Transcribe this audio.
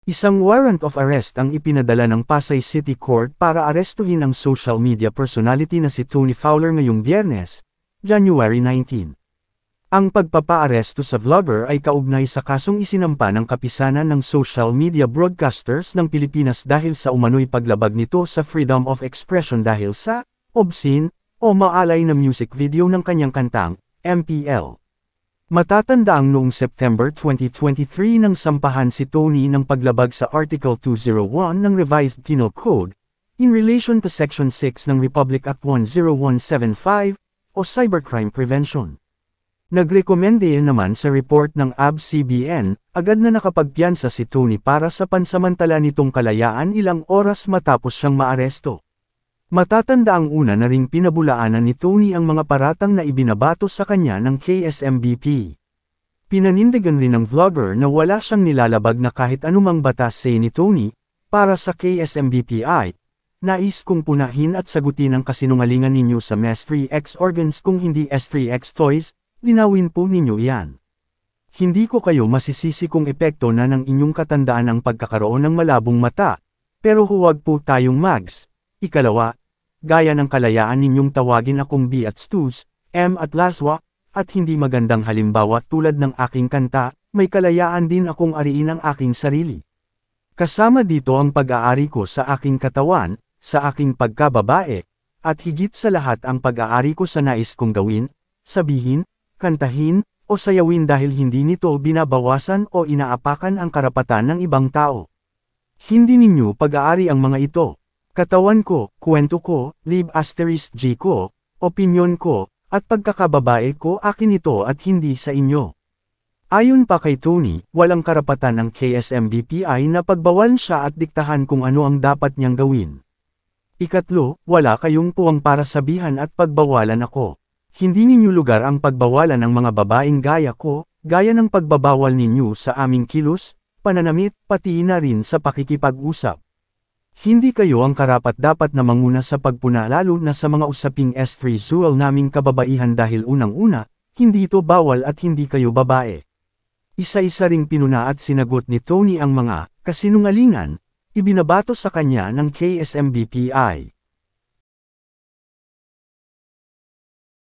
Isang warrant of arrest ang ipinadala ng Pasay City Court para arestuhin ang social media personality na si Tony Fowler ngayong Biyernes, January 19. Ang pagpapaaresto sa vlogger ay kaugnay sa kasong isinampa ng Kapisanan ng Social Media Broadcasters ng Pilipinas dahil sa umano'y paglabag nito sa freedom of expression dahil sa obscene o maalay na music video ng kanyang kantang, MPL. Matatandaang noong September 2023 nang sampahan si Tony ng paglabag sa Article 201 ng Revised Penal Code, in relation to Section 6 ng Republic Act 10175, o Cybercrime Prevention. Nagrekomende naman sa report ng ABS-CBN, agad na nakapagpiyansa si Tony para sa pansamantala nitong kalayaan ilang oras matapos siyang maaresto. Matatandaang una na ring pinabulaanan ni Tony ang mga paratang na ibinabato sa kanya ng KSMBP. Pinanindigan rin ng vlogger na wala siyang nilalabag na kahit anumang batas say ni Tony, para sa KSMBPI. Nais kong punahin at sagutin ang kasinungalingan ninyo sa MES3X organs kung hindi S3X toys, linawin po ninyo iyan. Hindi ko kayo masisisi kung epekto na ng inyong katandaan ang pagkakaroon ng malabong mata, pero huwag po tayong mags. Ikalawa, gaya ng kalayaan ninyong tawagin akong B at Stews, M at Laswa, at hindi magandang halimbawa tulad ng aking kanta, may kalayaan din akong ariin ang aking sarili. Kasama dito ang pag-aari ko sa aking katawan, sa aking pagkababae, at higit sa lahat ang pag-aari ko sa nais kong gawin, sabihin, kantahin, o sayawin dahil hindi nito binabawasan o inaapakan ang karapatan ng ibang tao. Hindi ninyo pag-aari ang mga ito. Katawan ko, kwento ko, *G ko, opinyon ko, at pagkakababae ko akin ito at hindi sa inyo. Ayon pa kay Tony, walang karapatan ng KSMBPI na pagbawalan siya at diktahan kung ano ang dapat niyang gawin. Ikatlo, wala kayong puwang para sabihan at pagbawalan ako. Hindi ninyo lugar ang pagbawalan ng mga babaeng gaya ko, gaya ng pagbabawal ninyo sa aming kilos, pananamit, pati na rin sa pakikipag-usap. Hindi kayo ang karapat-dapat na manguna sa pagpuna lalo na sa mga usaping S3 naming kababaihan dahil unang-una, hindi ito bawal at hindi kayo babae. Isa-isa ring pinuna at sinagot ni Tony ang mga kasinungalingan, ibinabato sa kanya ng KSMBPI.